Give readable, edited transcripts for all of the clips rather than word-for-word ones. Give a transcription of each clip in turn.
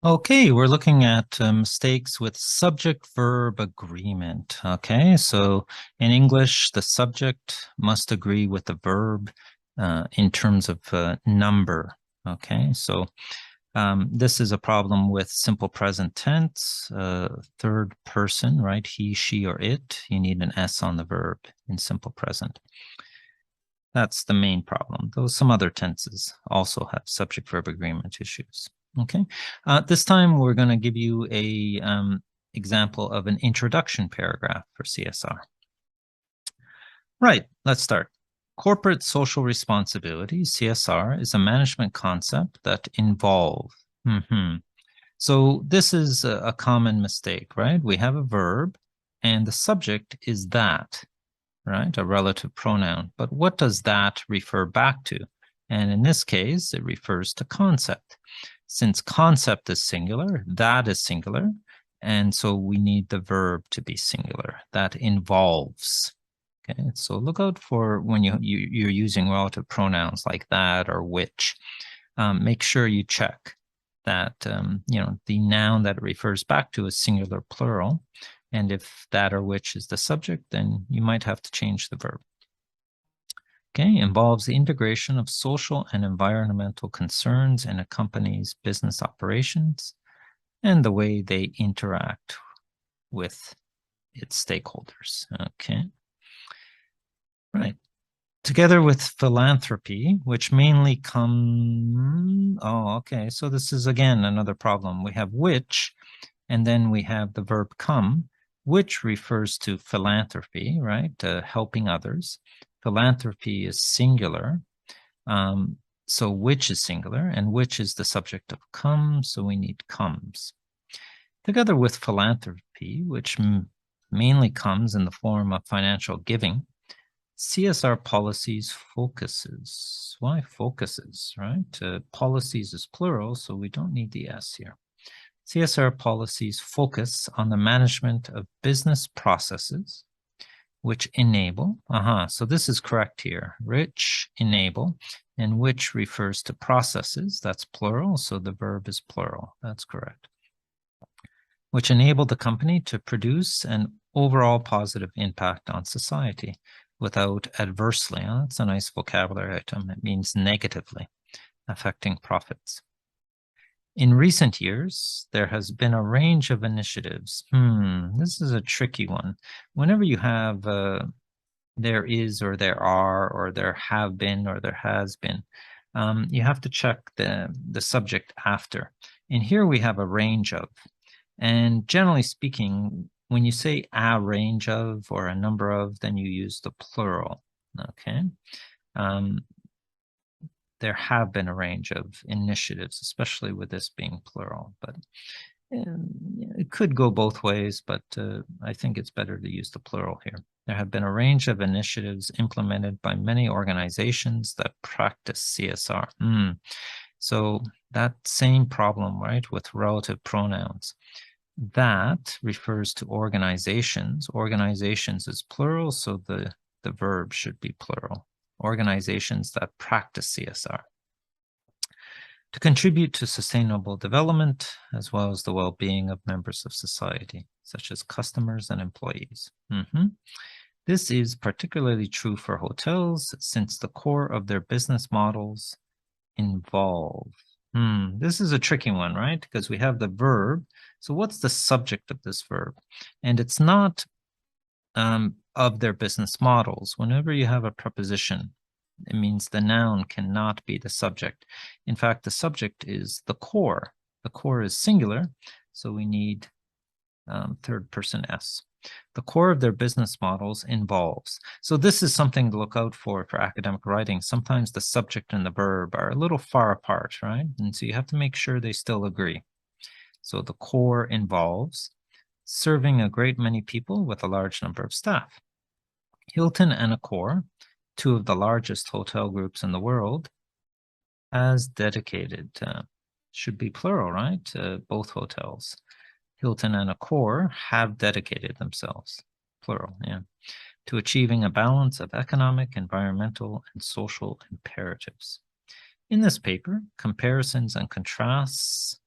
Okay, we're looking at mistakes with subject-verb agreement. Okay, so in English, the subject must agree with the verb in terms of number. Okay, so this is a problem with simple present tense, third person, right? He, she, or it. You need an S on the verb in simple present. That's the main problem, though some other tenses also have subject-verb agreement issues. Okay, this time we're going to give you a example of an introduction paragraph for CSR. Right, let's start. Corporate social responsibility, CSR, is a management concept that involves. So this is a common mistake, right? We have a verb and the subject is that, right? A relative pronoun. But what does that refer back to? And in this case, it refers to concept. Since concept is singular, that is singular. And so we need the verb to be singular. That involves. Okay, so look out for when you're using relative pronouns like that or which. Make sure you check that the noun that it refers back to is singular plural. And if that or which is the subject, then you might have to change the verb. Okay, involves the integration of social and environmental concerns in a company's business operations and the way they interact with its stakeholders. Okay, right. Together with philanthropy, which mainly come, okay, so this is again another problem. We have which, and then we have the verb come, which refers to philanthropy, right? Helping others. Philanthropy is singular. So which is singular, and which is the subject of come, so we need comes. Together with philanthropy, which mainly comes in the form of financial giving, CSR policies focuses. Why focuses, right? Policies is plural, so we don't need the S here. CSR policies focus on the management of business processes which enable, so this is correct here, which enable, and which refers to processes, that's plural, so the verb is plural, that's correct. Which enable the company to produce an overall positive impact on society without adversely, that's a nice vocabulary item, it means negatively, affecting profits. In recent years, there has been a range of initiatives. This is a tricky one. Whenever you have there is or there are or there have been or there has been, you have to check the subject after. And here we have a range of. And generally speaking, when you say a range of or a number of, then you use the plural, okay? There have been a range of initiatives, especially with this being plural, but it could go both ways, but I think it's better to use the plural here. There have been a range of initiatives implemented by many organizations that practice CSR. So that same problem, right, with relative pronouns. That refers to organizations. Organizations is plural, so the verb should be plural. Organizations that practice CSR. To contribute to sustainable development, as well as the well-being of members of society, such as customers and employees. This is particularly true for hotels, since the core of their business models involve. This is a tricky one, right? Because we have the verb. So what's the subject of this verb? And it's not of their business models. Whenever you have a preposition, it means the noun cannot be the subject. In fact, the subject is the core. The core is singular, so we need third person S. The core of their business models involves. So this is something to look out for academic writing. Sometimes the subject and the verb are a little far apart, right? And so you have to make sure they still agree. So the core involves serving a great many people with a large number of staff. Hilton and Accor, two of the largest hotel groups in the world, has dedicated, should be plural, right? Both hotels. Hilton and Accor have dedicated themselves, plural, to achieving a balance of economic, environmental, and social imperatives. In this paper, comparisons and contrasts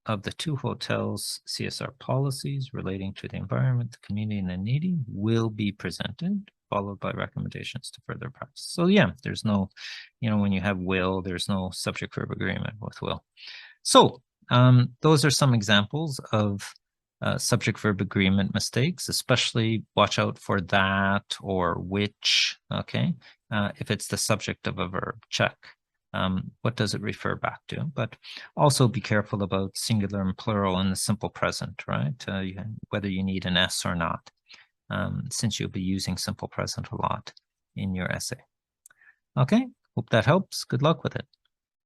of the 2 hotels' CSR policies relating to the environment, the community, and the needy will be presented, followed by recommendations to further practice. So yeah, there's no, when you have will, there's no subject verb agreement with will. So those are some examples of subject verb agreement mistakes, especially watch out for that or which, okay? If it's the subject of a verb, check. What does it refer back to? But also be careful about singular and plural in the simple present, right? Whether you need an S or not, since you'll be using simple present a lot in your essay. Okay, hope that helps. Good luck with it.